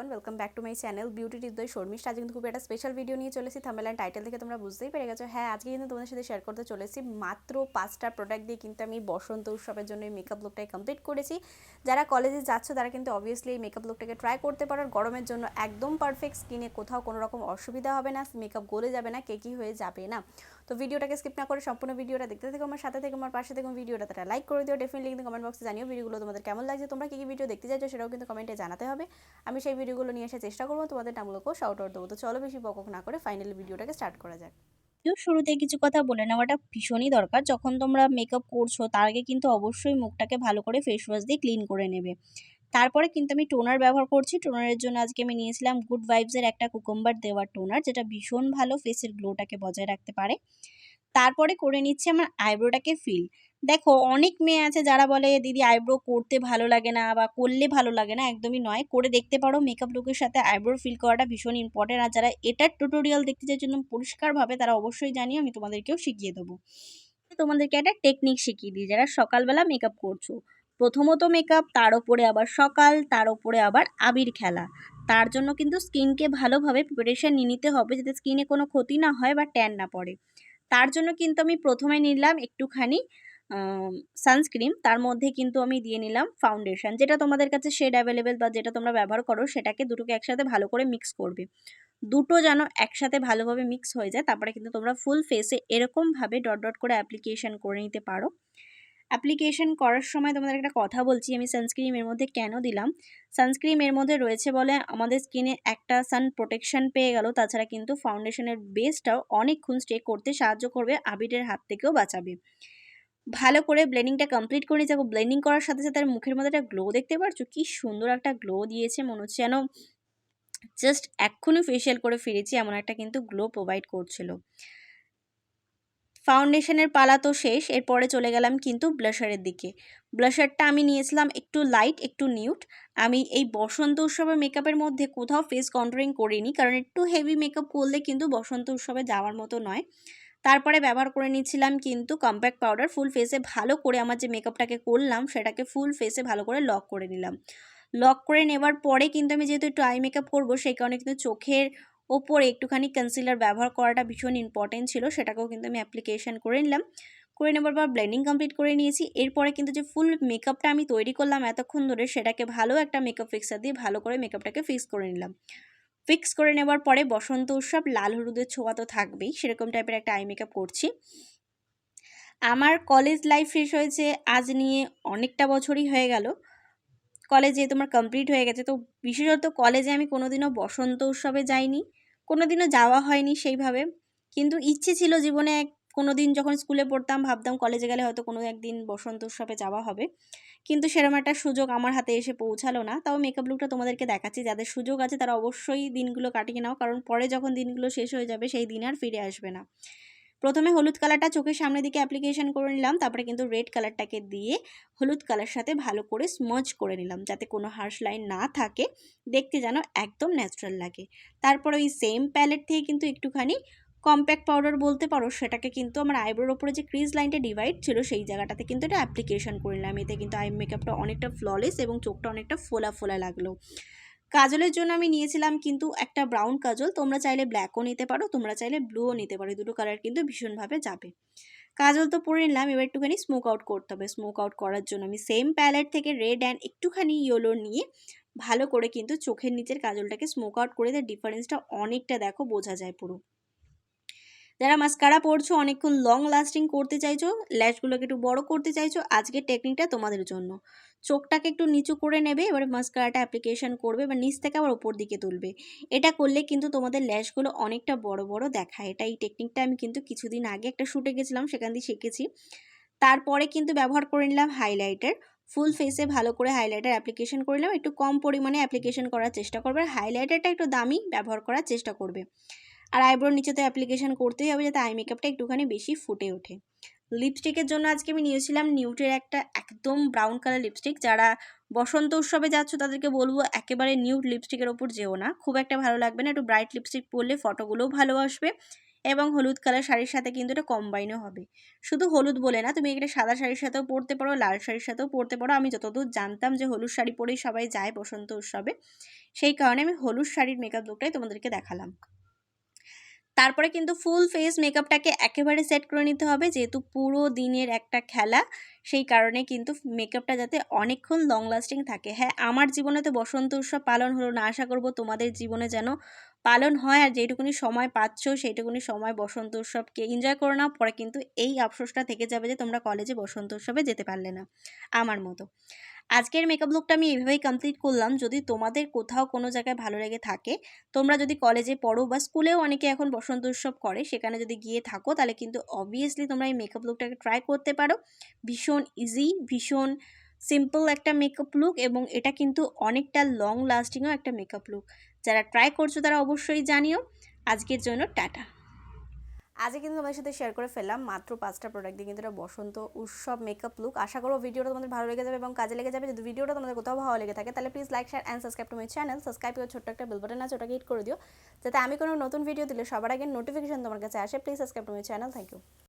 Everyone, welcome back to my channel beauty tip by Sharmishtha. আজ কিন্তু খুব একটা স্পেশাল ভিডিও নিয়ে চলেছি। থাম্বনেল এন্ড টাইটেল দেখে তোমরা বুঝতেই পেরে গেছো। হ্যাঁ, আজকে কিন্তু তোমাদের সাথে শেয়ার করতে চলেছি মাত্র 5টা প্রোডাক্ট দিয়ে কিন্তু আমি বসন্ত উৎসবের জন্য এই মেকআপ লুকটাই কমপ্লিট করেছি। যারা কলেজে যাচ্ছ তারা কিন্তু অবভিয়াসলি এই মেকআপ লুকটাকে ট্রাই করতে পারো। গরমের জন্য একদম পারফেক্ট, স্কিনে কোথাও কোনো রকম অসুবিধা হবে না, মেকআপ গলে যাবে না, কেকি হয়ে যাবে না। তো ভিডিওটাকে স্কিপ না করে সম্পূর্ণ ভিডিওটা দেখতে থেকো, আমার সাথে থেকে আমার পাশে থেকে ভিডিওটা তারা লাইক করে দিও। ডেফিনেটলি কিন্তু কমেন্ট বক্সে জানিও ভিডিওগুলো তোমাদের কেমন লাগছে, তোমরা কি ভিডিও দেখতে চাইছো সেটাও কিন্তু কমেন্টে জানাতে হবে। আমি সেই ভিডিওগুলো নিয়ে আসার চেষ্টা করবো, তোমাদের নামগুলোকেও শাউট আউট দেবো। তো চলো বেশি বকবক না করে ফাইনালি ভিডিওটাকে স্টার্ট করা যাক। শুরুতে কিছু কথা বলে নেওয়াটা ভীষণই দরকার। যখন তোমরা মেকআপ করছো তার আগে কিন্তু অবশ্যই মুখটাকে ভালো করে ফেস ওয়াশ দিয়ে ক্লিন করে নেবে। তারপরে কিন্তু আমি টোনার ব্যবহার করছি। টোনারের জন্য আজকে আমি নিয়েছিলাম গুড ভাইবসের একটা কুকুম্বার দেওয়ার টোনার, যেটা ভীষণ ভালো ফেসের গ্লোটাকে বজায় রাখতে পারে। তারপরে করে নিচ্ছি আমার আইব্রোটাকে ফিল। দেখো, অনেক মেয়ে আছে যারা বলে দিদি আইব্রো করতে ভালো লাগে না বা করলে ভালো লাগে না। একদমই নয়, করে দেখতে পারো। মেকআপ লুকের সাথে আইব্রো ফিল করাটা ভীষণ ইম্পর্টেন্ট। আর যারা এটার টিউটোরিয়াল দেখতে চাই জন্য পরিষ্কারভাবে, তারা অবশ্যই জানিও, আমি তোমাদেরকেও শিখিয়ে দেবো। তোমাদেরকে একটা টেকনিক শিখিয়ে দিই। যারা সকালবেলা মেকআপ করছো, প্রথমত মেকআপ, তার উপরে আবার সকাল, তার উপরে আবার আবির খেলা, তার জন্য কিন্তু স্কিনকে ভালোভাবে প্রিপারেশন নিয়ে নিতে হবে, যাতে স্কিনে কোনো ক্ষতি না হয় বা ট্যান না পড়ে। তার জন্য কিন্তু আমি প্রথমে নিলাম একটুখানি সানস্ক্রিন, তার মধ্যে কিন্তু আমি দিয়ে নিলাম ফাউন্ডেশন। যেটা তোমাদের কাছে শেড অ্যাভেলেবেল বা যেটা তোমরা ব্যবহার করো, সেটাকে দুটোকে একসাথে ভালো করে মিক্স করবে। দুটো যেন একসাথে ভালোভাবে মিক্স হয়ে যায়, তারপরে কিন্তু তোমরা ফুল ফেসে এরকমভাবে ডট ডট করে অ্যাপ্লিকেশন করে নিতে পারো। অ্যাপ্লিকেশন করার সময় তোমাদের একটা কথা বলছি, আমি সানস্ক্রিন এর মধ্যে কেন দিলাম। সানস্ক্রিন এর মধ্যে রয়েছে বলে আমাদের স্কিনে একটা সান প্রোটেকশন পেয়ে গেল, তাছাড়া কিন্তু ফাউন্ডেশনের বেসটাও অনেকক্ষণ স্টে করতে সাহায্য করবে, আবিরের হাত থেকেও বাঁচাবে। ভালো করে ব্লেন্ডিংটা কমপ্লিট করে যাবো। ব্লেন্ডিং করার সাথে সাথে মুখের মধ্যে একটা গ্লো দেখতে পারছো, কি সুন্দর একটা গ্লো দিয়েছে, মনে হচ্ছে যেন জাস্ট এক্ষুনি ফেশিয়াল করে ফিরেছি, এমন একটা কিন্তু গ্লো প্রোভাইড করছিল। ফাউন্ডেশনের পালা তো শেষ, এরপরে চলে গেলাম কিন্তু ব্লাশারের দিকে। ব্লাশারটা আমি নিয়েছিলাম একটু লাইট, একটু নিউট। আমি এই বসন্ত উৎসবের মেকআপের মধ্যে কোথাও ফেস কন্ট্রোলিং করিনি, কারণ একটু হেভি মেকআপ করলে কিন্তু বসন্ত উৎসবে যাওয়ার মতো নয়। তারপরে ব্যবহার করে নিচ্ছিলাম কিন্তু কম্প্যাক্ট পাউডার। ফুল ফেসে ভালো করে আমার যে মেকআপটাকে করলাম সেটাকে ফুল ফেসে ভালো করে লক করে নিলাম। লক করে নেবার পরে কিন্তু আমি যেহেতু একটু আই মেকআপ করবো, সেই কারণে কিন্তু চোখের ওপরে একটুখানি কনসিলার ব্যবহার করাটা ভীষণ ইম্পর্টেন্ট ছিল, সেটাকেও কিন্তু আমি অ্যাপ্লিকেশন করে নিলাম। করে নেবার পর ব্লেন্ডিং কমপ্লিট করে নিয়েছি। এরপরে কিন্তু যে ফুল মেকআপটা আমি তৈরি করলাম এতক্ষণ ধরে, সেটাকে ভালো একটা মেকআপ ফিক্সার দিয়ে ভালো করে মেকআপটাকে ফিক্স করে নিলাম। ফিক্স করে নেবার পরে বসন্ত উৎসব, লাল হলুদের ছোঁয়া তো থাকবেই, সেরকম টাইপের একটা আই মেকআপ করছি। আমার কলেজ লাইফ শেষ হয়েছে আজ নিয়ে অনেকটা বছরই হয়ে গেল। কলেজ যেহেতু আমার কমপ্লিট হয়ে গেছে, তো বিশেষত কলেজে আমি কোনোদিনও বসন্ত উৎসবে যাইনি, কোনোদিনও যাওয়া হয়নি সেইভাবে। কিন্তু ইচ্ছে ছিল জীবনে কোনো দিন, যখন স্কুলে পড়তাম ভাবতাম কলেজে গেলে হয়তো কোনো একদিন বসন্ত উৎসবে যাওয়া হবে, কিন্তু সেরকম একটা সুযোগ আমার হাতে এসে পৌঁছালো না। তাও মেকআপ লুকটা তোমাদেরকে দেখাচ্ছি, যাদের সুযোগ আছে তারা অবশ্যই দিনগুলো কাটিয়ে নাও, কারণ পরে যখন দিনগুলো শেষ হয়ে যাবে সেই দিন আর ফিরে আসবে না। প্রথমে হলুদ কালারটা চোখের সামনের দিকে অ্যাপ্লিকেশন করে নিলাম, তারপরে কিন্তু রেড কালারটাকে দিয়ে হলুদ কালার সাথে ভালো করে স্মাজ করে নিলাম, যাতে কোনো হার্শ লাইন না থাকে, দেখতে যেন একদম ন্যাচারাল লাগে। তারপর ওই সেম প্যালেট থেকে কিন্তু একটুখানি কম্প্যাক্ট পাউডার বলতে পারো, সেটাকে কিন্তু আমার আইব্রোর ওপরে যে ক্রিজ লাইনটা ডিভাইড ছিল সেই জায়গাটাতে কিন্তু এটা অ্যাপ্লিকেশন করে নিলাম। এতে কিন্তু আই মেকআপটা অনেকটা ফ্ললেস এবং চোখটা অনেকটা ফোলা ফোলা লাগলো। কাজলের জন্য আমি নিয়েছিলাম কিন্তু একটা ব্রাউন কাজল, তোমরা চাইলে ব্ল্যাকও নিতে পারো, তোমরা চাইলে ব্লুও নিতে পারো, দুটো কালার কিন্তু ভীষণভাবে যাবে। কাজল তো পরে নিলাম, এবার একটুখানি স্মোক আউট করতে হবে। স্মোক আউট করার জন্য আমি সেম প্যালেট থেকে রেড অ্যান্ড একটুখানি ইয়েলো নিয়ে ভালো করে কিন্তু চোখের নিচের কাজলটাকে স্মোক আউট করে, তার ডিফারেন্সটা অনেকটা দেখো বোঝা যায় পুরো। যারা মাস্কারা পরছো, অনেকক্ষণ লং লাস্টিং করতে চাইছো, ল্যাশগুলোকে একটু বড় করতে চাইছো, আজকের টেকনিকটা তোমাদের জন্য। চোখটাকে একটু নিচু করে নেবে, এবারে মাস্কারাটা অ্যাপ্লিকেশন করবে, এবার নিচ থেকে আবার ওপর দিকে তুলবে। এটা করলে কিন্তু তোমাদের ল্যাশগুলো অনেকটা বড় বড় দেখায়। এই টেকনিকটা আমি কিন্তু কিছুদিন আগে একটা শ্যুটে গেছিলাম, সেখান দিয়ে শিখেছি। তারপরে কিন্তু ব্যবহার করে নিলাম হাইলাইটার। ফুল ফেসে ভালো করে হাইলাইটার অ্যাপ্লিকেশন করে নিলাম। একটু কম পরিমাণে অ্যাপ্লিকেশন করার চেষ্টা করবে, হাইলাইটারটা একটু দামি ব্যবহার করার চেষ্টা করবে। আর আইব্রোর নিচে তো অ্যাপ্লিকেশন করতেই হবে, যাতে আই মেকআপটা একটুখানি বেশি ফুটে ওঠে। লিপস্টিকের জন্য আজকে আমি নিয়েছিলাম নিউটের একটা একদম ব্রাউন কালার লিপস্টিক। যারা বসন্ত উৎসবে যাচ্ছ তাদেরকে বলবো একেবারে নিউট লিপস্টিকের ওপর যেও না, খুব একটা ভালো লাগবে না। একটু ব্রাইট লিপস্টিক পরলে ফটোগুলোও ভালো আসবে এবং হলুদ কালার শাড়ির সাথে কিন্তু এটা কম্বাইনও হবে। শুধু হলুদ বলে না, তুমি এটা সাদা শাড়ির সাথেও পরতে পারো, লাল শাড়ির সাথেও পরতে পারো। আমি যতদূর জানতাম যে হলুদ শাড়ি পরেই সবাই যায় বসন্ত উৎসবে, সেই কারণে আমি হলুদ শাড়ির মেকআপ লুকটাই তোমাদেরকে দেখালাম। তারপরে কিন্তু ফুল ফেস মেকআপটাকে একেবারে সেট করে নিতে হবে, যেহেতু পুরো দিনের একটা খেলা, সেই কারণে কিন্তু মেকআপটা যাতে অনেকক্ষণ লং লাস্টিং থাকে। হ্যাঁ, আমার জীবনে তো বসন্ত উৎসব পালন হলো না, আশা করব তোমাদের জীবনে যেন পালন হয়, আর যেটুকুনি সময় পাচ্ছ সেইটুকুনি সময় বসন্ত উৎসবকে এনজয় করে নাও। পরে কিন্তু এই আফসোসটা থেকে যাবে যে তোমরা কলেজে বসন্ত উৎসবে যেতে পারলে না, আমার মতো। আজকের মেকআপ লুকটা আমি এভাবেই কমপ্লিট করলাম। যদি তোমাদের কোথাও কোনো জায়গায় ভালো লেগে থাকে, তোমরা যদি কলেজে পড়ো বা স্কুলেও অনেকে এখন বসন্ত উৎসব করে, সেখানে যদি গিয়ে থাকো, তাহলে কিন্তু অবভিয়াসলি তোমরা এই মেকআপ লুকটাকে ট্রাই করতে পারো। ভীষণ ইজি, ভীষণ সিম্পল একটা মেকআপ লুক, এবং এটা কিন্তু অনেকটা লং লাস্টিংও একটা মেকআপ লুক। যারা ট্রাই করছো তারা অবশ্যই জানিও। আজকের জন্য টাটা। আজকে কিন্তু তোমাদের সাথে শেয়ার করে ফেললাম মাত্র 5টা প্রোডাক্ট দিয়ে কিন্তু এটা বসন্ত উৎসব মেকআপ লুক। আশা করো ভিডিওটা তোমাদের ভালো লেগে যাবে এবং কাজে লেগে যাবে। যদি ভিডিওটা তোমাদের কোথাও ভালো লেগে থাকে তাহলে please like, share and subscribe to my channel. Subscribe করে ছোট্ট একটা বেল বাটন আছে, ওটাকে হিট করে দিও, যাতে আমি কোনো নতুন ভিডিও দিলে সবার আগে নোটিফিকেশন তোমার কাছে আসে। Please subscribe to my channel. Thank you.